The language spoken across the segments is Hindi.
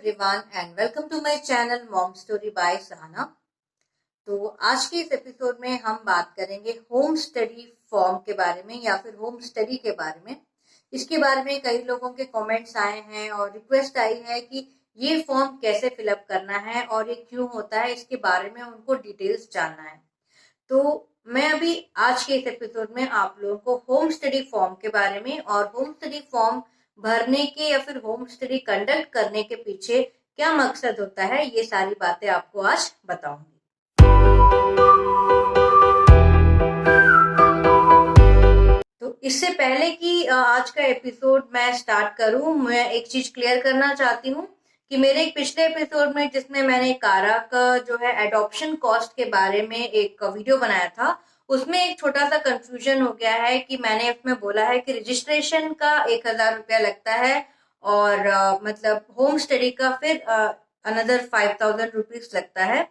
everyone and welcome to my channel Mom Story by Sahana। तो आज के इस एपिसोड में हम बात करेंगे होम स्टडी फॉर्म के बारे में या फिर होम स्टडी के बारे में। इसके बारे में कई लोगों के कमेंट्स आए हैं और रिक्वेस्ट आई है कि ये फॉर्म कैसे फिलअप करना है और ये क्यों होता है, इसके बारे में उनको डिटेल्स जानना है। तो मैं अभी आज के इस एपिसोड में आप लोगों को होम स्टडी फॉर्म के बारे में और होम स्टडी फॉर्म भरने के या फिर होम स्टडी कंडक्ट करने के पीछे क्या मकसद होता है, ये सारी बातें आपको आज बताऊंगी। तो इससे पहले कि आज का एपिसोड मैं स्टार्ट करूं, मैं एक चीज क्लियर करना चाहती हूँ कि मेरे एक पिछले एपिसोड में जिसमें मैंने कारा का जो है एडॉप्शन कॉस्ट के बारे में एक वीडियो बनाया था, उसमें एक छोटा सा कंफ्यूजन हो गया है कि मैंने उसमें बोला है कि रजिस्ट्रेशन का 1000 रुपया लगता है और मतलब होम स्टडी का फिर अनदर 5000 रुपीज लगता है।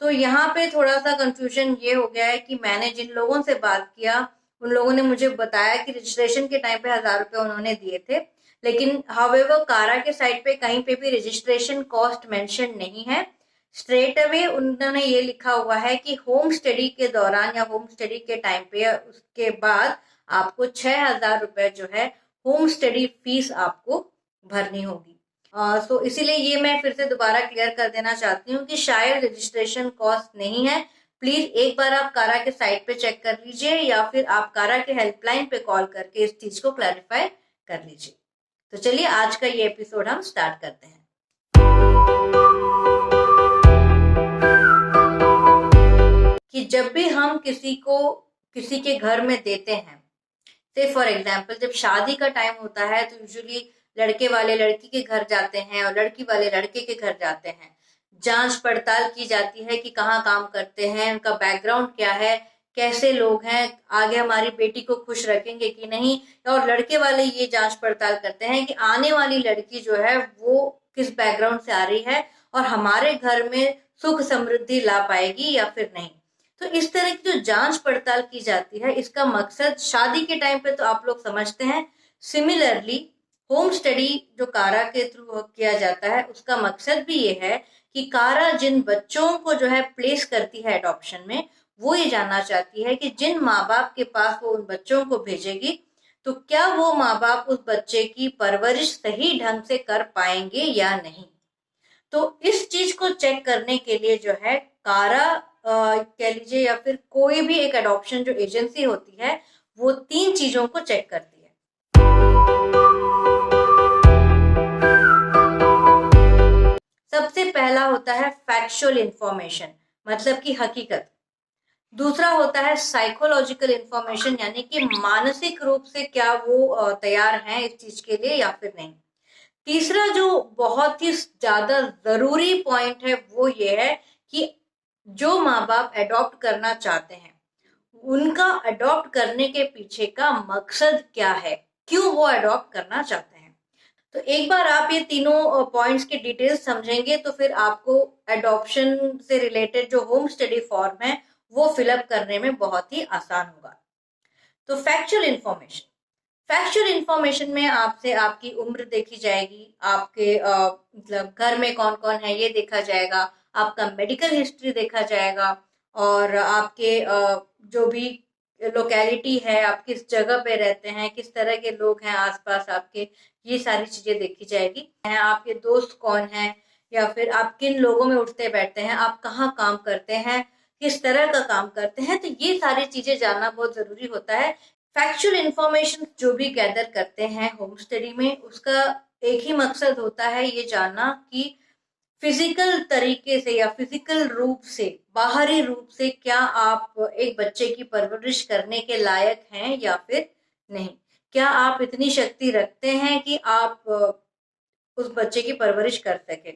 तो यहाँ पे थोड़ा सा कंफ्यूजन ये हो गया है कि मैंने जिन लोगों से बात किया उन लोगों ने मुझे बताया कि रजिस्ट्रेशन के टाइम पे 1000 रुपये उन्होंने दिए थे, लेकिन हावेवर कारा के साइट पे कहीं पे भी रजिस्ट्रेशन कॉस्ट मेंशन नहीं है। स्ट्रेट अवे उन्होंने ये लिखा हुआ है कि होम स्टडी के दौरान या होम स्टडी के टाइम पे या उसके बाद आपको 6000 रुपए जो है होम स्टडी फीस आपको भरनी होगी। सो इसीलिए ये मैं फिर से दोबारा क्लियर कर देना चाहती हूँ कि शायद रजिस्ट्रेशन कॉस्ट नहीं है। प्लीज एक बार आप कारा के साइट पे चेक कर लीजिए या फिर आप कारा के हेल्पलाइन पे कॉल करके इस चीज को क्लैरिफाई कर लीजिए। तो चलिए आज का ये एपिसोड हम स्टार्ट करते हैं। कि जब भी हम किसी को किसी के घर में देते हैं, से फॉर एग्जाम्पल जब शादी का टाइम होता है तो यूजुअली लड़के वाले लड़की के घर जाते हैं और लड़की वाले लड़के के घर जाते हैं। जांच पड़ताल की जाती है कि कहाँ काम करते हैं, उनका बैकग्राउंड क्या है, कैसे लोग हैं, आगे हमारी बेटी को खुश रखेंगे कि नहीं। और लड़के वाले ये जांच पड़ताल करते हैं कि आने वाली लड़की जो है वो किस बैकग्राउंड से आ रही है और हमारे घर में सुख समृद्धि ला पाएगी या फिर नहीं। तो इस तरह की जो जांच पड़ताल की जाती है, इसका मकसद शादी के टाइम पे तो आप लोग समझते हैं। सिमिलरली होम स्टडी जो कारा के थ्रू किया जाता है, उसका मकसद भी ये है कि कारा जिन बच्चों को जो है प्लेस करती है एडॉप्शन में, वो ये जानना चाहती है कि जिन माँ बाप के पास वो उन बच्चों को भेजेगी तो क्या वो माँ बाप उस बच्चे की परवरिश सही ढंग से कर पाएंगे या नहीं। तो इस चीज को चेक करने के लिए जो है कारा कह लीजिए या फिर कोई भी एक एडॉप्शन जो एजेंसी होती है, वो 3 चीजों को चेक करती है। सबसे पहला होता है फैक्चुअल इंफॉर्मेशन, मतलब कि हकीकत। दूसरा होता है साइकोलॉजिकल इंफॉर्मेशन, यानी कि मानसिक रूप से क्या वो तैयार हैं इस चीज के लिए या फिर नहीं। तीसरा जो बहुत ही ज्यादा जरूरी पॉइंट है वो ये है कि जो माँ बाप अडॉप्ट करना चाहते हैं उनका अडॉप्ट करने के पीछे का मकसद क्या है, क्यों वो अडॉप्ट करना चाहते हैं। तो एक बार आप ये तीनों पॉइंट्स की डिटेल्स समझेंगे तो फिर आपको अडॉप्शन से रिलेटेड जो होम स्टडी फॉर्म है वो फिलअप करने में बहुत ही आसान होगा। तो फैक्चुअल इंफॉर्मेशन, फैक्चुअल इंफॉर्मेशन में आपसे आपकी उम्र देखी जाएगी, आपके मतलब घर में कौन कौन है ये देखा जाएगा, आपका मेडिकल हिस्ट्री देखा जाएगा और आपके जो भी लोकेलिटी है, आप किस जगह पे रहते हैं, किस तरह के लोग हैं आसपास आपके, ये सारी चीजें देखी जाएगी। आपके दोस्त कौन हैं या फिर आप किन लोगों में उठते बैठते हैं, आप कहाँ काम करते हैं, किस तरह का काम करते हैं, तो ये सारी चीजें जानना बहुत जरूरी होता है। फैक्चुअल इंफॉर्मेशन जो भी गैदर करते हैं होम स्टडी में, उसका एक ही मकसद होता है ये जानना कि फिजिकल तरीके से या फिजिकल रूप से, बाहरी रूप से क्या आप एक बच्चे की परवरिश करने के लायक हैं या फिर नहीं। क्या आप इतनी शक्ति रखते हैं कि आप उस बच्चे की परवरिश कर सके।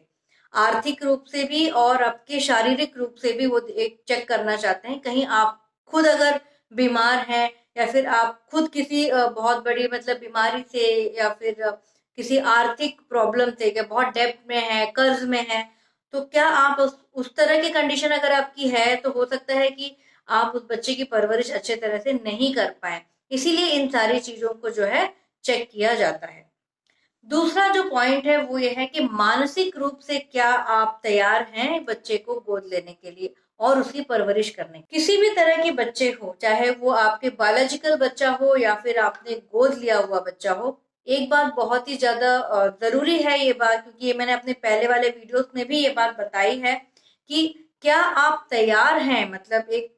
आर्थिक रूप से भी और आपके शारीरिक रूप से भी वो एक चेक करना चाहते हैं। कहीं आप खुद अगर बीमार हैं या फिर आप खुद किसी बहुत बड़ी मतलब बीमारी से या फिर किसी आर्थिक प्रॉब्लम से, क्या बहुत डेब्ट में है, कर्ज में है, तो क्या आप उस तरह की कंडीशन अगर आपकी है तो हो सकता है कि आप उस बच्चे की परवरिश अच्छे तरह से नहीं कर पाए। इसीलिए इन सारी चीजों को जो है चेक किया जाता है। दूसरा जो पॉइंट है वो ये है कि मानसिक रूप से क्या आप तैयार हैं बच्चे को गोद लेने के लिए और उसकी परवरिश करने। किसी भी तरह के बच्चे हो, चाहे वो आपके बायोलॉजिकल बच्चा हो या फिर आपने गोद लिया हुआ बच्चा हो, एक बात बहुत ही ज्यादा जरूरी है ये बात, क्योंकि ये मैंने अपने पहले वाले वीडियोस में भी ये बात बताई है कि क्या आप तैयार हैं, मतलब एक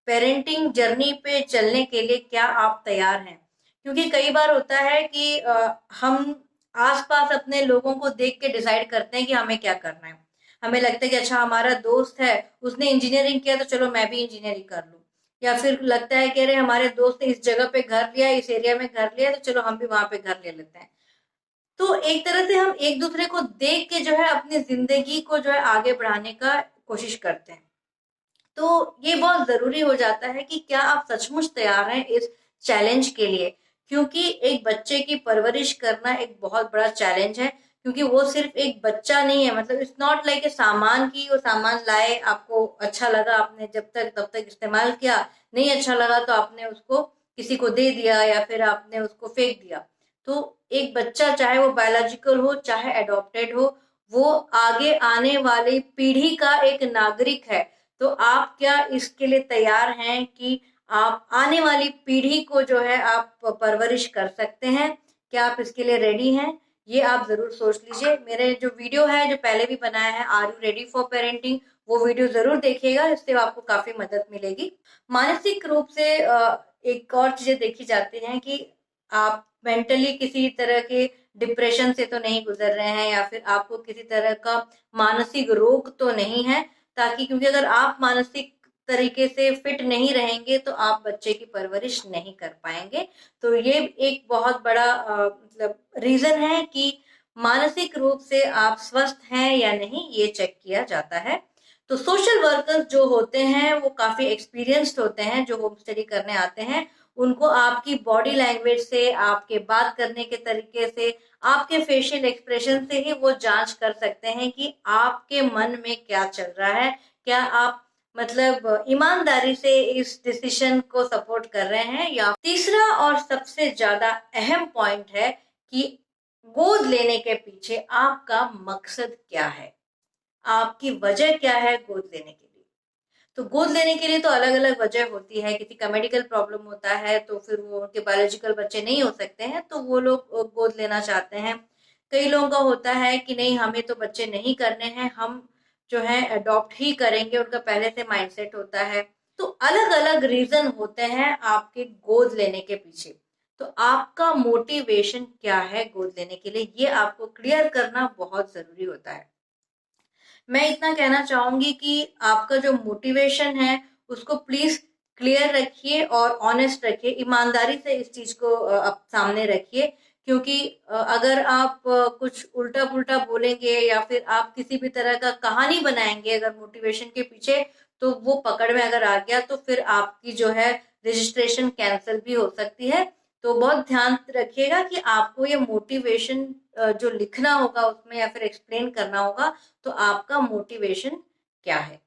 पेरेंटिंग जर्नी पे चलने के लिए क्या आप तैयार हैं। क्योंकि कई बार होता है कि हम आसपास अपने लोगों को देख के डिसाइड करते हैं कि हमें क्या करना है। हमें लगता है कि अच्छा हमारा दोस्त है, उसने इंजीनियरिंग किया तो चलो मैं भी इंजीनियरिंग कर लूं, या फिर लगता है कि अरे हमारे दोस्त ने इस जगह पे घर लिया, इस एरिया में घर लिया, तो चलो हम भी वहां पे घर ले लेते हैं। तो एक तरह से हम एक दूसरे को देख के जो है अपनी जिंदगी को जो है आगे बढ़ाने का कोशिश करते हैं। तो ये बहुत जरूरी हो जाता है कि क्या आप सचमुच तैयार हैं इस चैलेंज के लिए, क्योंकि एक बच्चे की परवरिश करना एक बहुत बड़ा चैलेंज है। क्योंकि वो सिर्फ एक बच्चा नहीं है, मतलब इट्स नॉट लाइक ए सामान की वो सामान लाए, आपको अच्छा लगा आपने जब तक तब तक इस्तेमाल किया, नहीं अच्छा लगा तो आपने उसको किसी को दे दिया या फिर आपने उसको फेंक दिया। तो एक बच्चा चाहे वो बायोलॉजिकल हो चाहे एडॉप्टेड हो, वो आगे आने वाली पीढ़ी का एक नागरिक है। तो आप क्या इसके लिए तैयार हैं कि आप आने वाली पीढ़ी को जो है आप परवरिश कर सकते हैं? क्या आप इसके लिए रेडी हैं? ये आप जरूर सोच लीजिए। मेरे जो वीडियो है जो पहले भी बनाया है, are you ready for parenting, वो वीडियो जरूर देखिएगा, इससे आपको काफी मदद मिलेगी। मानसिक रूप से एक और चीजें देखी जाती हैं कि आप मेंटली किसी तरह के डिप्रेशन से तो नहीं गुजर रहे हैं, या फिर आपको किसी तरह का मानसिक रोग तो नहीं है, ताकि क्योंकि अगर आप मानसिक तरीके से फिट नहीं रहेंगे तो आप बच्चे की परवरिश नहीं कर पाएंगे। तो ये एक बहुत बड़ा मतलब रीजन है कि मानसिक रूप से आप स्वस्थ हैं या नहीं, ये चेक किया जाता है। तो सोशल वर्कर्स जो होते हैं वो काफी एक्सपीरियंस्ड होते हैं, जो होम स्टडी करने आते हैं। उनको आपकी बॉडी लैंग्वेज से, आपके बात करने के तरीके से, आपके फेशियल एक्सप्रेशन से ही वो जांच कर सकते हैं कि आपके मन में क्या चल रहा है। क्या आप मतलब ईमानदारी से इस डिसीजन को सपोर्ट कर रहे हैं। या तीसरा और सबसे ज्यादा अहम पॉइंट है कि गोद लेने के पीछे आपका मकसद क्या है, आपकी वजह क्या है गोद लेने के लिए। तो गोद लेने के लिए तो अलग अलग वजह होती है। किसी का मेडिकल प्रॉब्लम होता है तो फिर वो उनके बायोलॉजिकल बच्चे नहीं हो सकते हैं तो वो लोग गोद लेना चाहते हैं। कई लोगों का होता है कि नहीं हमें तो बच्चे नहीं करने हैं, हम जो है अडॉप्ट ही करेंगे, उनका पहले से माइंडसेट होता है। तो अलग अलग रीजन होते हैं आपके गोद लेने के पीछे। तो आपका मोटिवेशन क्या है गोद लेने के लिए, ये आपको क्लियर करना बहुत जरूरी होता है। मैं इतना कहना चाहूंगी कि आपका जो मोटिवेशन है उसको प्लीज क्लियर रखिए और ऑनेस्ट रखिए, ईमानदारी से इस चीज को आप सामने रखिए। क्योंकि अगर आप कुछ उल्टा पुल्टा बोलेंगे या फिर आप किसी भी तरह का कहानी बनाएंगे अगर मोटिवेशन के पीछे, तो वो पकड़ में अगर आ गया तो फिर आपकी जो है रजिस्ट्रेशन कैंसिल भी हो सकती है। तो बहुत ध्यान रखिएगा कि आपको ये मोटिवेशन जो लिखना होगा उसमें या फिर एक्सप्लेन करना होगा, तो आपका मोटिवेशन क्या है।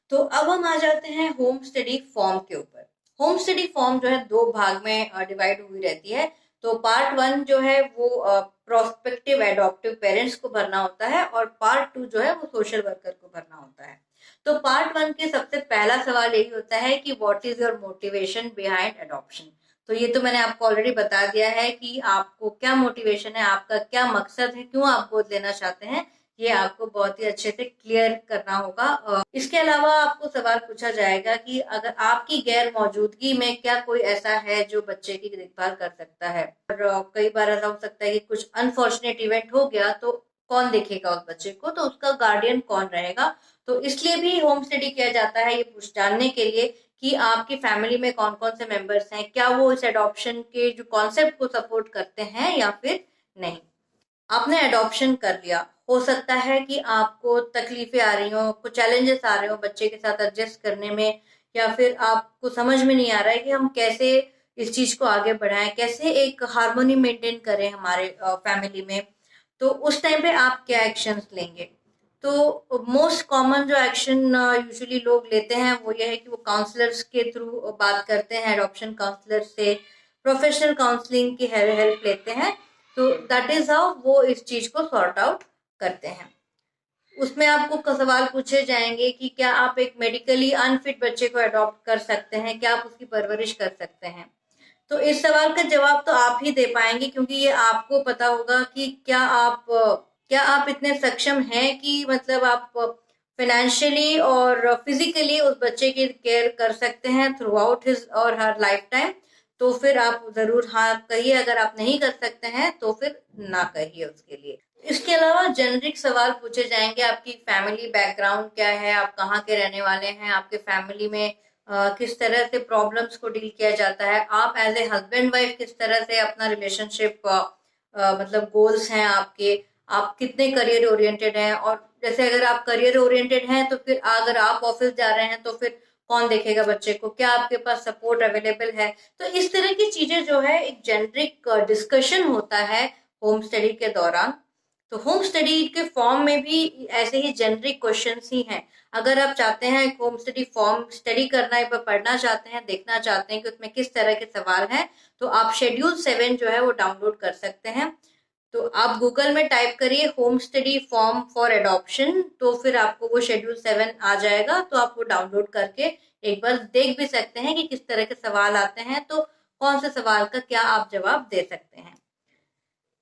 तो अब हम आ जाते हैं होम स्टडी फॉर्म के ऊपर। होम स्टडी फॉर्म जो है दो भाग में डिवाइड हुई रहती है। तो पार्ट वन जो है वो प्रोस्पेक्टिव एडॉप्टिव पेरेंट्स को भरना होता है और पार्ट टू जो है वो सोशल वर्कर को भरना होता है। तो पार्ट वन के सबसे पहला सवाल यही होता है कि what is your motivation behind adoption. तो ये तो मैंने आपको ऑलरेडी बता दिया है कि आपको क्या मोटिवेशन है, आपका क्या मकसद है, क्यों आप गोद लेना चाहते हैं, ये आपको बहुत ही अच्छे से क्लियर करना होगा। इसके अलावा आपको सवाल पूछा जाएगा कि अगर आपकी गैर मौजूदगी में क्या कोई ऐसा है जो बच्चे की देखभाल कर सकता है। और कई बार ऐसा हो सकता है कि कुछ अनफॉर्चुनेट इवेंट हो गया तो कौन देखेगा उस बच्चे को, तो उसका गार्डियन कौन रहेगा। तो इसलिए भी होम स्टडी किया जाता है, ये पूछ जानने के लिए कि आपकी फैमिली में कौन कौन से मेंबर्स हैं, क्या वो इस एडॉप्शन के जो कॉन्सेप्ट को सपोर्ट करते हैं या फिर नहीं। आपने एडॉप्शन कर लिया, हो सकता है कि आपको तकलीफें आ रही हो, कुछ चैलेंजेस आ रहे हो बच्चे के साथ एडजस्ट करने में, या फिर आपको समझ में नहीं आ रहा है कि हम कैसे इस चीज को आगे बढ़ाएं, कैसे एक हार्मोनी मेंटेन करें हमारे फैमिली में। तो उस टाइम पे आप क्या एक्शंस लेंगे। तो मोस्ट कॉमन जो एक्शन यूजुअली लोग लेते हैं वो ये है कि वो काउंसलर्स के थ्रू बात करते हैं, एडॉप्शन काउंसलर से प्रोफेशनल काउंसलिंग की हेल्प लेते हैं। तो दैट इज हाउ वो इस चीज को सॉर्ट आउट करते हैं। उसमें आपको सवाल पूछे जाएंगे कि क्या आप एक मेडिकली अनफिट बच्चे को अडॉप्ट कर सकते हैं, क्या आप उसकी परवरिश कर सकते हैं। तो इस सवाल का जवाब तो आप ही दे पाएंगे, क्योंकि ये आपको पता होगा कि क्या आप इतने सक्षम हैं कि मतलब आप फाइनेंशियली और फिजिकली उस बच्चे की केयर कर सकते हैं थ्रू आउट हिज और हर लाइफ टाइम। तो फिर आप जरूर हाँ कहिए, अगर आप नहीं कर सकते हैं तो फिर ना कहिए उसके लिए। इसके अलावा जेनरिक सवाल पूछे जाएंगे, आपकी फैमिली बैकग्राउंड क्या है, आप कहाँ के रहने वाले हैं, आपके फैमिली में किस तरह से प्रॉब्लम्स को डील किया जाता है, आप एज ए हस्बैंड वाइफ किस तरह से अपना रिलेशनशिप मतलब गोल्स हैं आपके, आप कितने करियर ओरिएंटेड हैं। और जैसे अगर आप करियर ओरिएंटेड हैं तो फिर अगर आप ऑफिस जा रहे हैं तो फिर कौन देखेगा बच्चे को, क्या आपके पास सपोर्ट अवेलेबल है। तो इस तरह की चीजें जो है एक जेनरिक डिस्कशन होता है होम स्टडी के दौरान। तो होम स्टडी के फॉर्म में भी ऐसे ही जेनरिक क्वेश्चंस ही हैं। अगर आप चाहते हैं होम स्टडी फॉर्म स्टडी करना या पढ़ना चाहते हैं, देखना चाहते हैं कि उसमें किस तरह के सवाल हैं, तो आप शेड्यूल 7 जो है वो डाउनलोड कर सकते हैं। तो आप गूगल में टाइप करिए home study form for adoption, तो फिर आपको वो शेड्यूल 7 आ जाएगा। तो आप वो डाउनलोड करके एक बार देख भी सकते हैं कि किस तरह के सवाल आते हैं, तो कौन से सवाल का क्या आप जवाब दे सकते हैं।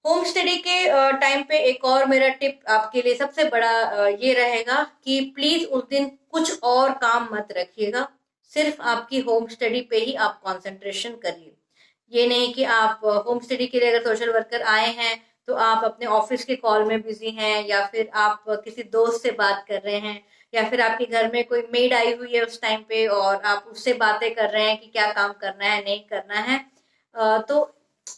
होम स्टडी के टाइम पे एक और मेरा टिप आपके लिए सबसे बड़ा ये रहेगा कि प्लीज उस दिन कुछ और काम मत रखिएगा, सिर्फ आपकी होम स्टडी पे ही आप कंसंट्रेशन करिए। ये नहीं कि आप होम स्टडी के लिए अगर सोशल वर्कर आए हैं तो आप अपने ऑफिस के कॉल में बिजी हैं, या फिर आप किसी दोस्त से बात कर रहे हैं, या फिर आपके घर में कोई मेड आई हुई है उस टाइम पे और आप उससे बातें कर रहे हैं कि क्या काम करना है नहीं करना है। तो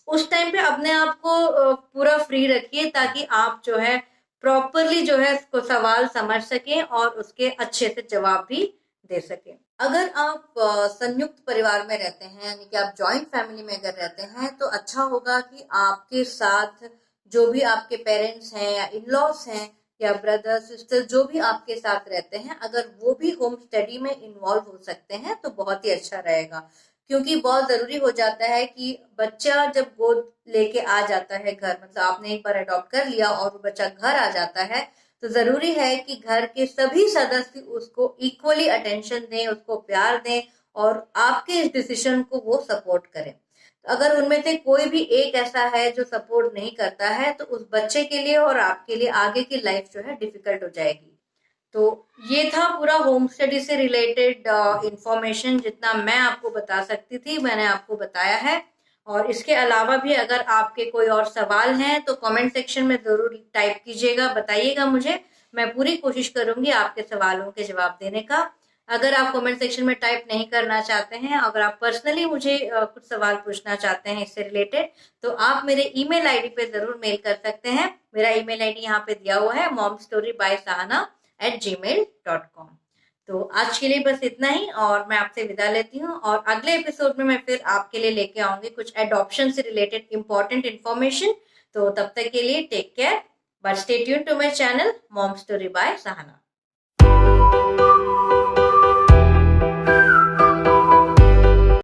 उस टाइम पे अपने आप को पूरा फ्री रखिए, ताकि आप जो है प्रॉपरली जो है उसको सवाल समझ सकें और उसके अच्छे से जवाब भी दे सकें। अगर आप संयुक्त परिवार में रहते हैं, यानी कि आप जॉइंट फैमिली में अगर रहते हैं, तो अच्छा होगा कि आपके साथ जो भी आपके पेरेंट्स हैं या इन लॉज हैं या ब्रदर सिस्टर जो भी आपके साथ रहते हैं, अगर वो भी होम स्टडी में इन्वॉल्व हो सकते हैं तो बहुत ही अच्छा रहेगा। क्योंकि बहुत जरूरी हो जाता है कि बच्चा जब गोद लेके आ जाता है घर, मतलब आपने एक बार अडॉप्ट कर लिया और वो बच्चा घर आ जाता है, तो जरूरी है कि घर के सभी सदस्य उसको इक्वली अटेंशन दें, उसको प्यार दें और आपके इस डिसीजन को वो सपोर्ट करें। तो अगर उनमें से कोई भी एक ऐसा है जो सपोर्ट नहीं करता है, तो उस बच्चे के लिए और आपके लिए आगे की लाइफ जो है डिफिकल्ट हो जाएगी। तो ये था पूरा होम स्टडी से रिलेटेड इंफॉर्मेशन, जितना मैं आपको बता सकती थी मैंने आपको बताया है। और इसके अलावा भी अगर आपके कोई और सवाल हैं तो कमेंट सेक्शन में जरूर टाइप कीजिएगा, बताइएगा मुझे। मैं पूरी कोशिश करूंगी आपके सवालों के जवाब देने का। अगर आप कमेंट सेक्शन में टाइप नहीं करना चाहते हैं, अगर आप पर्सनली मुझे कुछ सवाल पूछना चाहते हैं इससे रिलेटेड, तो आप मेरे ईमेल आईडी पे जरूर मेल कर सकते हैं। मेरा ईमेल आईडी यहाँ पे दिया हुआ है momstoryby.sahana@gmail.com। तो आज के लिए बस इतना ही और मैं आपसे विदा लेती हूँ, और अगले एपिसोड में मैं फिर आपके लिए लेके आऊंगी कुछ एडॉप्शन से रिलेटेड इंपॉर्टेंट इन्फॉर्मेशन। तो तब तक के लिए take care, but stay tune to my channel mom story by Sahana.